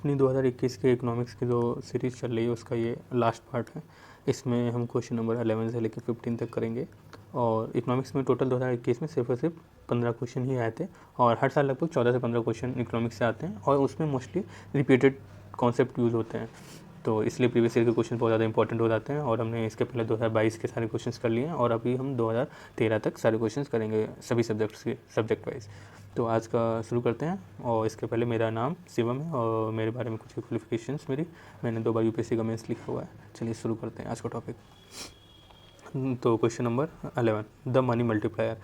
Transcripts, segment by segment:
अपनी 2021 के इकोनॉमिक्स की जो सीरीज़ चल रही है उसका ये लास्ट पार्ट है। इसमें हम क्वेश्चन नंबर 11 से लेकर 15 तक करेंगे। और इकोनॉमिक्स में टोटल 2021 में सिर्फ और सिर्फ 15 क्वेश्चन ही आए थे, और हर साल लगभग 14 से 15 क्वेश्चन इकोनॉमिक्स से आते हैं, और उसमें मोस्टली रिपीटेड कॉन्सेप्ट यूज़ होते हैं। तो इसलिए प्रीवियस ईयर के क्वेश्चन बहुत ज़्यादा इंपॉर्टेंट हो जाते हैं। और हमने इसके पहले 2022 के सारे क्वेश्चंस कर लिए हैं, और अभी हम 2013 तक सारे क्वेश्चंस करेंगे सभी सब्जेक्ट्स के, सब्जेक्ट वाइज। तो आज का शुरू करते हैं। और इसके पहले मेरा नाम शिवम है, और मेरे बारे में कुछ क्वालिफिकेशंस मैंने 2 बार यूपीएससी का मेंस लिखा हुआ है। चलिए शुरू करते हैं आज का टॉपिक। तो question number 11, the money multiplier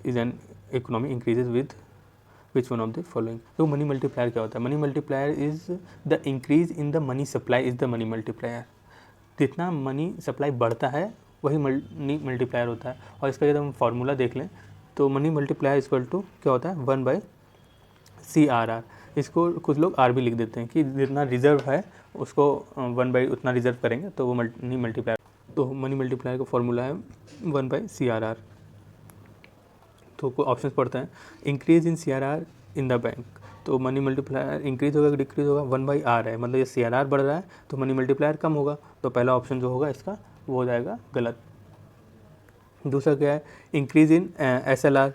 is an economy increases with which one of the following. तो मनी मल्टीप्लायर क्या होता है? Money multiplier is the increase in the money supply is the money multiplier. जितना money supply बढ़ता है वही money multiplier होता है। और इसका यदि हम फार्मूला देख लें तो मनी मल्टीप्लायर इक्वल टू क्या होता है? 1/CRR। इसको कुछ लोग आर भी लिख देते हैं कि जितना रिजर्व है उसको 1 उतना रिजर्व करेंगे तो वो मनी मल्टीप्लायर। तो मनी मल्टीप्लायर का फॉर्मूला है 1/CRR। तो कोई ऑप्शन पढ़ते हैं, increase in CRR in the bank. तो मनी मल्टीप्लायर इंक्रीज होगा कि डिक्रीज होगा? 1/R है, मतलब ये CRR बढ़ रहा है तो मनी मल्टीप्लायर कम होगा। तो पहला ऑप्शन जो होगा इसका वो हो जाएगा गलत। दूसरा क्या है? Increase in SLR।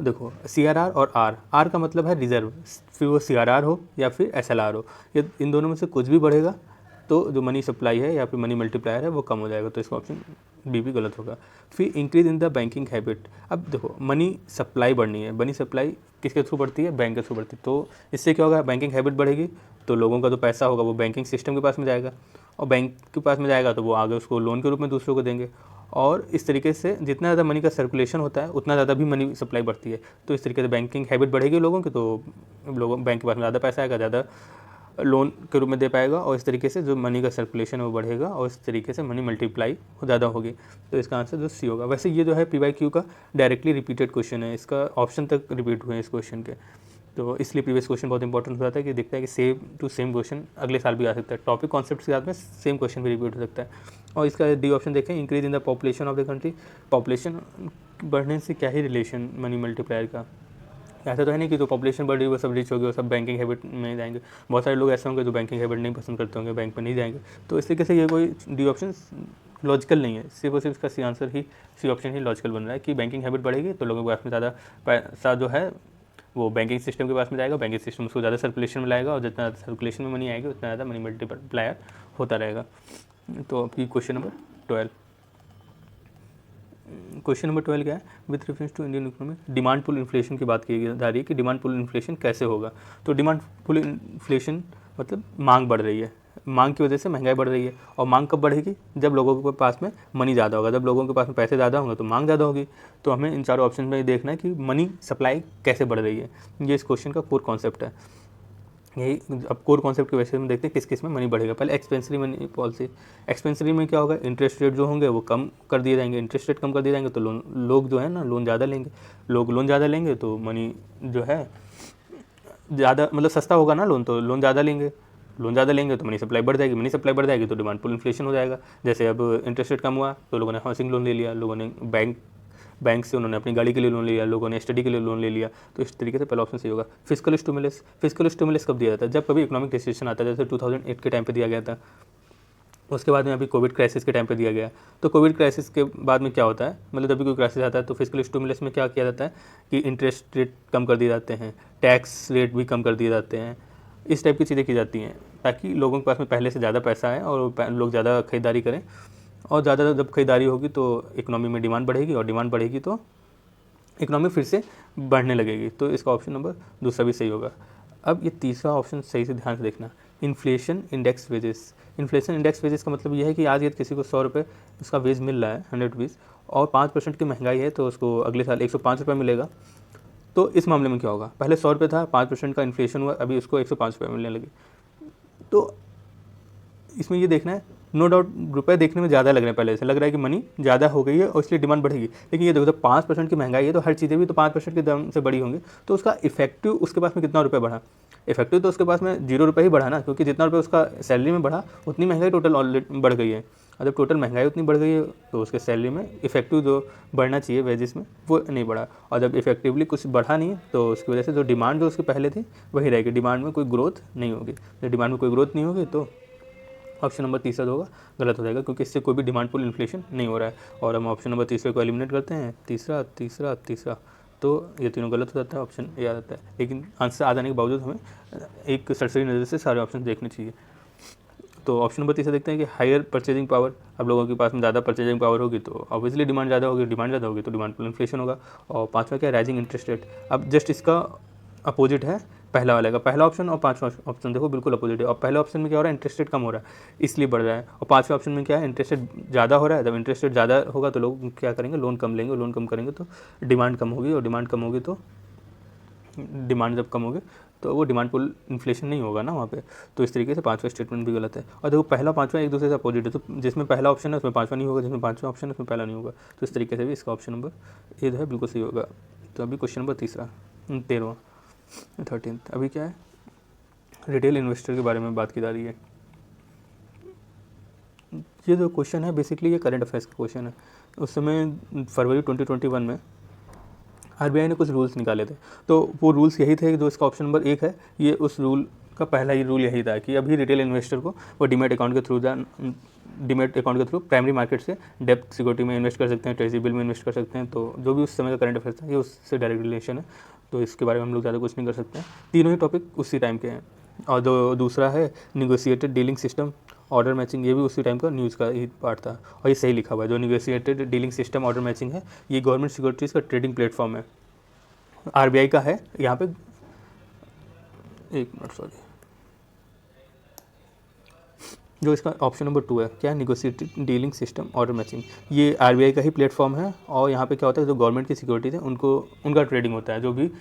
देखो CRR और R का मतलब है रिजर्व, फिर वो CRR हो या फिर SLR हो, ये इन दोनों में से कुछ भी बढ़ेगा तो जो मनी सप्लाई है या फिर मनी मल्टीप्लायर है वो कम हो जाएगा। तो इसका ऑप्शन बी भी गलत होगा। फिर increase in the banking habit. अब देखो मनी सप्लाई बढ़नी है, मनी सप्लाई किसके थ्रू बढ़ती है? बैंक के थ्रू बढ़ती है। तो इससे क्या होगा? बैंकिंग हैबिट बढ़ेगी तो लोगों का जो पैसा होगा वो बैंकिंग सिस्टम के पास में जाएगा, और बैंक के पास में जाएगा तो वो आगे उसको लोन के रूप में दूसरों को देंगे। और इस तरीके से जितना ज़्यादा मनी का सर्कुलेशन होता है उतना ज़्यादा भी मनी सप्लाई बढ़ती है। तो इस तरीके से बैंकिंग हैबिट बढ़ेगी लोगों की, तो लोगों बैंक के पास में ज़्यादा पैसा आएगा, ज़्यादा लोन के रूप में दे पाएगा, और इस तरीके से जो मनी का सर्कुलेशन है वो बढ़ेगा, और इस तरीके से मनी मल्टीप्लाई ज़्यादा होगी। तो इसका आंसर जो सी होगा। वैसे ये जो है PYQ का डायरेक्टली रिपीटेड क्वेश्चन है, इसका ऑप्शन तक रिपीट हुए हैं इस क्वेश्चन के। तो इसलिए प्रीवियस क्वेश्चन बहुत इंपॉर्टेंट हो जाता है कि दिखता है कि सेम टू सेम क्वेश्चन अगले साल भी आ सकता है। टॉपिक कॉन्सेप्ट के साथ में सेम क्वेश्चन भी रिपीट हो सकता है। और इसका डी ऑप्शन देखें, increase in the population of the country. Population बढ़ने से क्या ही रिलेशन मनी मल्टीप्लायर का? ऐसा तो है नहीं कि जो पॉपुलेशन बढ़ रही है वो सब रिच हो गए, वो सब बैंकिंग हैबिट में जाएंगे। बहुत सारे लोग ऐसे होंगे जो बैंकिंग हैबिट नहीं पसंद करते होंगे, बैंक में नहीं जाएंगे। तो इस तरीके से ये कोई डी ऑप्शन लॉजिकल नहीं है, सिर्फ और सिर्फ इसका सी आंसर ही, सी ऑप्शन ही लॉजिकल बन रहा है कि बैंकिंग हैबिट बढ़ेगी तो लोगों के पास में ज़्यादा पैसा जो है वो बैंकिंग सिस्टम के पास में जाएगा, बैंकिंग सिस्टम उसको ज़्यादा सर्कुलेशन में लाएगा, और जितना सर्कुलेशन में मनी आएगी उतना ज़्यादा मनी मल्टीप्लायर होता रहेगा। तो आपकी क्वेश्चन नंबर 12। क्वेश्चन नंबर 12 क्या है? With reference to Indian economy demand pull inflation की बात की जा रही है कि डिमांड पुल इन्फ्लेशन कैसे होगा। तो डिमांड पुल इन्फ्लेशन मतलब मांग बढ़ रही है, मांग की वजह से महंगाई बढ़ रही है। और मांग कब बढ़ेगी? जब लोगों के पास में मनी ज़्यादा होगा, जब लोगों के पास में पैसे ज़्यादा होंगे तो मांग ज़्यादा होगी। तो हमें इन चारों ऑप्शन में देखना है कि मनी सप्लाई कैसे बढ़ रही है। ये इस क्वेश्चन का कोर कॉन्सेप्ट है। यही अब कोर कॉन्सेप्ट के वैसे हम देखते हैं किस किस में मनी बढ़ेगा। पहले एक्सपेंसरी मनी पॉलिसी। एक्सपेंसरी में क्या होगा? इंटरेस्ट रेट जो होंगे वो कम कर दिए जाएंगे। इंटरेस्ट रेट कम कर दिए जाएंगे तो लोग जो है ना लोन ज़्यादा लेंगे। लोग लोन ज़्यादा लेंगे तो मनी जो है ज़्यादा, मतलब सस्ता होगा ना लोन, तो लोन ज़्यादा लेंगे। लोन ज़्यादा लेंगे तो मनी सप्लाई बढ़ जाएगी, मनी सप्लाई बढ़ जाएगी तो डिमांड पुल इन्फ्लेशन हो जाएगा। जैसे अब इंटरेस्ट रेट कम हुआ तो लोगों ने हाउसिंग लोन ले लिया, लोगों ने बैंक से उन्होंने अपनी गाड़ी के लिए लोन ले लिया, लोगों ने स्टडी के लिए लोन ले लिया। तो इस तरीके से पहला ऑप्शन सही होगा। Physical stimulus. फिजिकल स्टिमुलस कब दिया जाता है? जब कभी इकोनॉमिक रिसेशन आता है, जैसे 2008 के टाइम पे दिया गया था। उसके बाद में अभी कोविड क्राइसिस के टाइम पे दिया गया। तो कोविड क्राइसिस के बाद में क्या होता है, मतलब जब भी कोई क्राइसिस आता है तो फिजिकल स्टिमुलस में क्या किया जाता है कि इंटरेस्ट रेट कम कर दिए जाते हैं, टैक्स रेट भी कम कर दिए जाते हैं, इस टाइप की चीज़ें की जाती हैं ताकि लोगों के पास में पहले से ज़्यादा पैसा है और लोग ज़्यादा खरीदारी करें। और ज़्यादा जब खरीदारी होगी तो इकोनॉमी में डिमांड बढ़ेगी, और डिमांड बढ़ेगी तो इकोनॉमी फिर से बढ़ने लगेगी। तो इसका ऑप्शन नंबर दूसरा भी सही होगा। अब ये तीसरा ऑप्शन सही से ध्यान से देखना, inflation index wages. Inflation index wages का मतलब ये है कि आज यदि किसी को 100 रुपये उसका वेज मिल रहा है, 100 रुपीज़, और 5% की महंगाई है तो उसको अगले साल 105 रुपये मिलेगा। तो इस मामले में क्या होगा? पहले 100 रुपये था, 5% का इन्फ्लेशन हुआ, अभी उसको 105 रुपये मिलने लगे। तो इसमें ये देखना है, नो डाउट रुपए देखने में ज़्यादा लग रहे हैं, पहले से लग रहा है कि मनी ज़्यादा हो गई है और इसलिए डिमांड बढ़ेगी। लेकिन ये देखो जब 5% की महंगाई है तो हर चीज़ें भी तो 5% के दम से बढ़ी होंगी, तो उसका इफेक्टिव उसके पास में कितना रुपये बढ़ा? इफेक्टिव तो उसके पास में 0 रुपये ही बढ़ा ना, क्योंकि जितना रुपये उसका सैलरी में बढ़ा उतनी महंगाई टोटल ऑलरेडी बढ़ गई है। और जब टोटल महंगाई उतनी बढ़ गई है तो उसके सैलरी में इफेक्टिव जो बढ़ना चाहिए वेजेस में वो नहीं बढ़ा, और जब इफेक्टिवली कुछ बढ़ा नहीं तो उसकी वजह से जो डिमांड जो उसके पहले थी वही रहेगी, डिमांड में कोई ग्रोथ नहीं होगी। जब डिमांड में कोई ग्रोथ नहीं होगी तो ऑप्शन नंबर तीसरा जो होगा गलत हो जाएगा, क्योंकि इससे कोई भी डिमांड पुल इन्फ्लेशन नहीं हो रहा है। और हम ऑप्शन नंबर तीसरे को एलिमिनेट करते हैं, तीसरा तीसरा तीसरा, तो ये तीनों गलत हो जाता है, ऑप्शन ए आ जाता है। लेकिन आंसर आ जाने के बावजूद हमें एक सरसरी नज़र से सारे ऑप्शन देखने चाहिए। तो ऑप्शन नंबर तीसरा देखते हैं कि हायर परचेजिंग पावर। अब लोगों के पास में ज़्यादा परचेजिंग पावर होगी तो ऑब्वियसली डिमांड ज़्यादा होगी, डिमांड ज़्यादा होगी तो डिमांड पुल इन्फ्लेशन होगा। और पाँचवा क्या, राइजिंग इंटरेस्ट रेट। अब जस्ट इसका अपोजिट है पहला वाले का, पहला ऑप्शन और पांचवा ऑप्शन देखो बिल्कुल अपोजिट है। और पहले ऑप्शन में क्या हो रहा है, इंटरेस्ट रेट कम हो रहा है इसलिए बढ़ रहा है, और पांचवें ऑप्शन में क्या है, इंटरेस्ट रेट ज़्यादा हो रहा है। जब इंटरेस्ट रेट ज़्यादा होगा तो लोग क्या करेंगे, लोन कम लेंगे, लोन कम करेंगे तो डिमांड कम होगी, और डिमांड कम होगी तो डिमांड जब कम होगी तो वो डिमांड पुल इन्फ्लेशन नहीं होगा ना वहाँ पे। तो इस तरीके से पांचवा स्टेटमेंट भी गलत है। और देखो पहला पांचवा एक दूसरे से अपोजिट है, तो जिसमें पहला ऑप्शन है उसमें पांचवा नहीं होगा, जिसमें पांचवा ऑप्शन है उसमें पहला नहीं होगा। तो इस तरीके से भी इसका ऑप्शन नंबर ए जो है बिल्कुल सही होगा। तो अभी क्वेश्चन नंबर 13वां 13th, अभी क्या है, रिटेल इन्वेस्टर के बारे में बात की जा रही है। ये जो क्वेश्चन है बेसिकली ये करंट अफेयर्स का क्वेश्चन है। उस समय फरवरी 2021 में आरबीआई ने कुछ रूल्स निकाले थे, तो वो रूल्स यही थे कि जो इसका ऑप्शन नंबर 1 है, ये उस रूल का पहला ही रूल यही था कि अभी रिटेल इन्वेस्टर को वो डीमैट अकाउंट के थ्रू प्राइमरी मार्केट से डेप्थ सिक्योरिटी में इन्वेस्ट कर सकते हैं, ट्रेजरी बिल में इन्वेस्ट कर सकते हैं। तो जो भी उस समय का करंट अफेयर्स था ये उससे डायरेक्ट रिलेशन है, तो इसके बारे में हम लोग ज़्यादा कुछ नहीं कर सकते हैं। तीनों ही टॉपिक उसी टाइम के हैं। और जो दूसरा है negotiated dealing system order matching, ये भी उसी टाइम का न्यूज़ का ही पार्ट था, और ये सही लिखा हुआ है। जो negotiated dealing system order matching है ये गवर्नमेंट सिक्योरिटीज़ का ट्रेडिंग प्लेटफॉर्म है, आरबीआई का है। यहाँ पे एक मिनट सॉरी, जो इसका ऑप्शन नंबर 2 है क्या, negotiated dealing system order matching, ये आरबीआई का ही प्लेटफॉर्म है। और यहाँ पे क्या होता है, जो गवर्नमेंट की सिक्योरिटीज़ है उनका ट्रेडिंग होता है, जो भी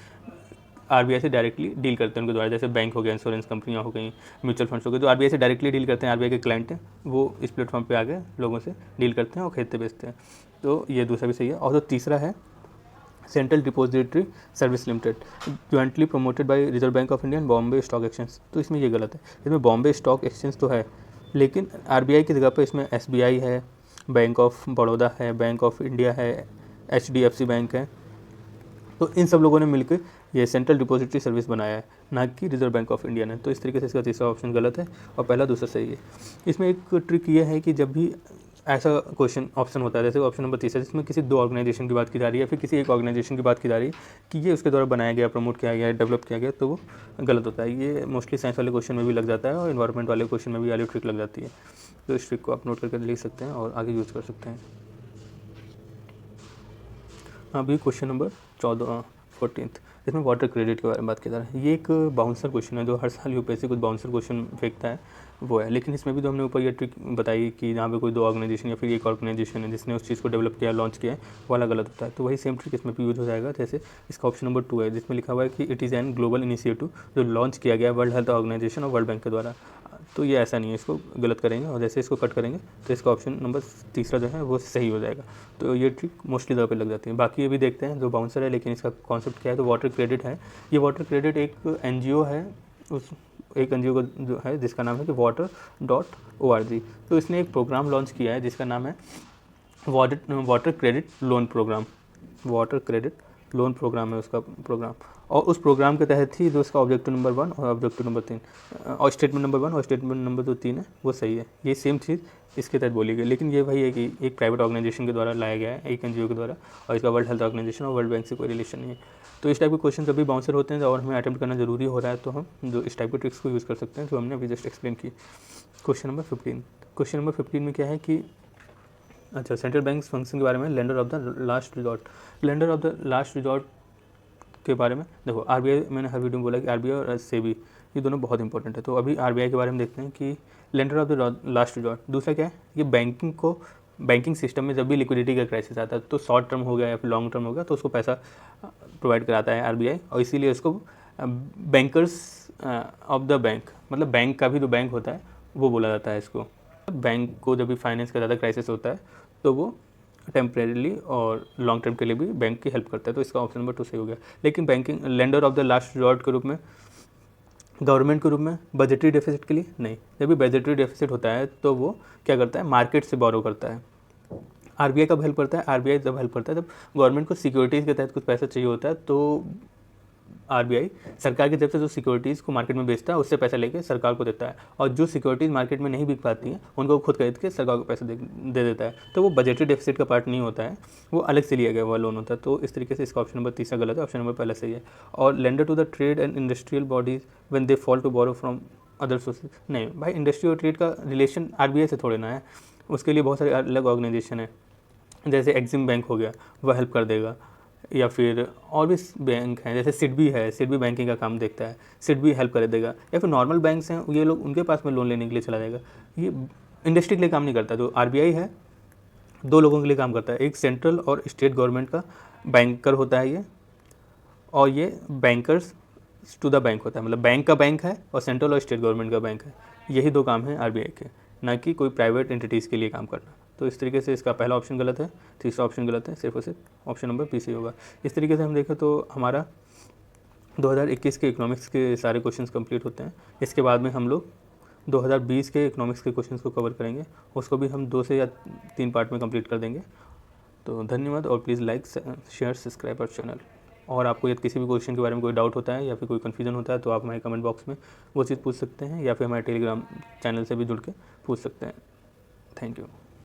आरबीआई से डायरेक्टली डील करते हैं उनके द्वारा, जैसे बैंक हो गया, इंश्योरेंस कंपनियाँ हो गई, म्यूचुअल फंड्स हो गए, जो आरबीआई से डायरेक्टली डील करते हैं, आरबीआई के क्लाइंट हैं, वो इस प्लेटफॉर्म पे आके लोगों से डील करते हैं और खरीदते बेचते हैं। तो ये दूसरा भी सही है। और जो तीसरा है central depository service limited, jointly promoted by reserve bank of India and Bombay stock exchange, तो इसमें ये गलत है। इसमें बॉम्बे स्टॉक एक्सचेंज तो है, लेकिन आरबीआई की जगह पे इसमें एसबीआई है, बैंक ऑफ बड़ौदा है, बैंक ऑफ इंडिया है, एचडीएफसी बैंक है। तो इन सब लोगों ने मिलकर ये सेंट्रल डिपॉजिटरी सर्विस बनाया है, ना कि रिजर्व बैंक ऑफ इंडिया ने। तो इस तरीके से इसका तीसरा ऑप्शन गलत है और पहला दूसरा सही है। इसमें एक ट्रिक ये है कि जब भी ऐसा क्वेश्चन ऑप्शन होता है, जैसे ऑप्शन नंबर 30 है जिसमें किसी दो ऑर्गेनाइजेशन की बात की जा रही है, फिर किसी एक ऑर्गेनाइजेशन की बात की जा रही है कि ये उसके द्वारा बनाया गया, प्रमोट किया गया, डेवलप किया गया, तो वो गलत होता है। ये मोस्टली साइंस वाले क्वेश्चन में भी लग जाता है और इन्वायरमेंट वाले क्वेश्चन में भी वाली ट्रिक लग जाती है। तो इस ट्रिक को आप नोट करके लिख सकते हैं और आगे यूज़ कर सकते हैं। अभी क्वेश्चन नंबर 14th, इसमें वाटर क्रेडिट के बारे में बात की जा रही है। ये एक बाउंसर क्वेश्चन है, जो हर साल यूपीएससी कुछ बाउंसर क्वेश्चन फेंकता है वो है। लेकिन इसमें भी तो हमने ऊपर ये ट्रिक बताई कि जहाँ पे कोई दो ऑर्गेनाइजेशन या फिर एक ऑर्गेनाइजेशन है जिसने उस चीज़ को डेवलप किया, लॉन्च किया है, वाला गलत होता है। तो वही सेम ट्रिक इसमें भी यूज़ हो जाएगा। जैसे इसका ऑप्शन नंबर 2 है जिसमें लिखा हुआ है कि it is an global initiative जो लॉन्च किया गया वर्ल्ड हेल्थ ऑर्गेनाइजेशन और वर्ल्ड बैंक के द्वारा। तो ये ऐसा नहीं है, इसको गलत करेंगे और जैसे इसको कट करेंगे तो इसका ऑप्शन नंबर तीसरा जो है वो सही हो जाएगा। तो ये ट्रिक मोस्टली जगह पे लग जाती है। बाकी ये भी देखते हैं जो बाउंसर है, लेकिन इसका कॉन्सेप्ट क्या है, तो वाटर क्रेडिट है। ये वाटर क्रेडिट एक एनजीओ है, उस एक एनजीओ का जो है जिसका नाम है कि water.org। तो इसने एक प्रोग्राम लॉन्च किया है जिसका नाम है water credit loan program. Water credit loan program है उसका प्रोग्राम, और उस प्रोग्राम के तहत ही जो उसका ऑब्जेक्टिव नंबर 1 और ऑब्जेक्टिव नंबर 3 और स्टेटमेंट नंबर 1 और स्टेटमेंट नंबर जो 3 है वो सही है। ये सेम चीज़ इसके तहत बोली गई, लेकिन ये वही है कि एक प्राइवेट ऑर्गेनाइजेशन के द्वारा लाया गया है, एक एनजीओ के द्वारा, और इसका वर्ल्ड हेल्थ ऑर्गेनाइजेशन और वर्ल्ड बैंक से कोई रिलेशन नहीं है। तो इस टाइप के क्वेश्चन जब भी बाउंसर होते हैं और हमें अटेम्प्ट करना जरूरी हो रहा है तो हम जो इस टाइप के ट्रिक्स को यूज़ कर सकते हैं जो हमने अभी जस्ट एक्सप्लेन की। क्वेश्चन नंबर 15, क्वेश्चन नंबर 15 में क्या है कि अच्छा, सेंट्रल बैंक फंक्शन के बारे में, lender of the last resort. Lender of the last resort के बारे में देखो, आरबीआई, मैंने हर वीडियो में बोला कि आरबीआई और सेबी ये दोनों बहुत इंपॉर्टेंट है। तो अभी आरबीआई के बारे में देखते हैं कि lender of the last resort. दूसरा क्या है, ये बैंकिंग सिस्टम में जब भी लिक्विडिटी का क्राइसिस आता है, तो शॉर्ट टर्म हो गया या फिर लॉन्ग टर्म हो गया, तो उसको पैसा प्रोवाइड कराता है आरबीआई, और इसीलिए उसको बैंकर्स ऑफ द बैंक, मतलब बैंक का भी जो बैंक होता है वो बोला जाता है इसको। बैंक को जब भी फाइनेंस का ज़्यादा क्राइसिस होता है तो वो टेम्परेरीली और लॉन्ग टर्म के लिए भी बैंक की हेल्प करता है। तो इसका ऑप्शन नंबर 2 सही हो गया। लेकिन banking lender of the last resort के रूप में गवर्नमेंट के रूप में बजटरी डेफिसिट के लिए नहीं। जब भी बजटरी डेफिसिट होता है तो वो क्या करता है, मार्केट से बोरो करता है। आरबीआई कब हेल्प करता है, आरबीआई जब हेल्प करता है जब गवर्नमेंट को सिक्योरिटीज़ के तहत कुछ पैसा चाहिए होता है, तो आरबीआई सरकार की तरफ से जो सिक्योरिटीज़ को मार्केट में बेचता है उससे पैसा लेके सरकार को देता है, और जो सिक्योरिटीज़ मार्केट में नहीं बिक पाती हैं उनको खुद खरीद के सरकार को पैसा दे देता है। तो वो बजटरी डेफिसिट का पार्ट नहीं होता है, वो अलग से लिया गया हुआ लोन होता है। तो इस तरीके से इसका ऑप्शन नंबर तीसरा गलत है, ऑप्शन नंबर पहला सही है। और lender to the trade and industrial bodies when they fall to borrow from other sources, नहीं भाई, इंडस्ट्री और ट्रेड का रिलेशन आरबीआई से थोड़े ना है, उसके लिए बहुत सारे अलग ऑर्गेनाइजेशन है। जैसे एक्सिम बैंक हो गया, वह हेल्प कर देगा, या फिर और भी बैंक हैं, जैसे सिडबी है, सिडबी बैंकिंग का काम देखता है, सिडबी हेल्प कर देगा। या फिर नॉर्मल बैंक्स हैं, ये लोग उनके पास में लोन लेने के लिए चला जाएगा। ये इंडस्ट्री के लिए काम नहीं करता। जो आरबीआई है, दो लोगों के लिए काम करता है, एक सेंट्रल और स्टेट गवर्नमेंट का बैंकर होता है ये, और ये बैंकर्स टू द बैंक होता है, मतलब बैंक का बैंक है और सेंट्रल और स्टेट गवर्नमेंट का बैंक है। यही दो काम हैं आरबीआई के, ना कि कोई प्राइवेट एंटिटीज़ के लिए काम करना। तो इस तरीके से इसका पहला ऑप्शन गलत है, तीसरा ऑप्शन गलत है, सिर्फ और सिर्फ ऑप्शन नंबर बी सही होगा। इस तरीके से हम देखें तो हमारा 2021 के इकोनॉमिक्स के सारे क्वेश्चंस कंप्लीट होते हैं। इसके बाद में हम लोग 2020 के इकोनॉमिक्स के क्वेश्चंस को कवर करेंगे, उसको भी हम 2 से या 3 पार्ट में कंप्लीट कर देंगे। तो धन्यवाद, और please like share subscribe our channel. और आपको यदि किसी भी क्वेश्चन के बारे में कोई डाउट होता है या फिर कोई कन्फ्यूजन होता है तो आप हमारे कमेंट बॉक्स में वो चीज़ पूछ सकते हैं, या फिर हमारे टेलीग्राम चैनल से भी जुड़ के पूछ सकते हैं। Thank you.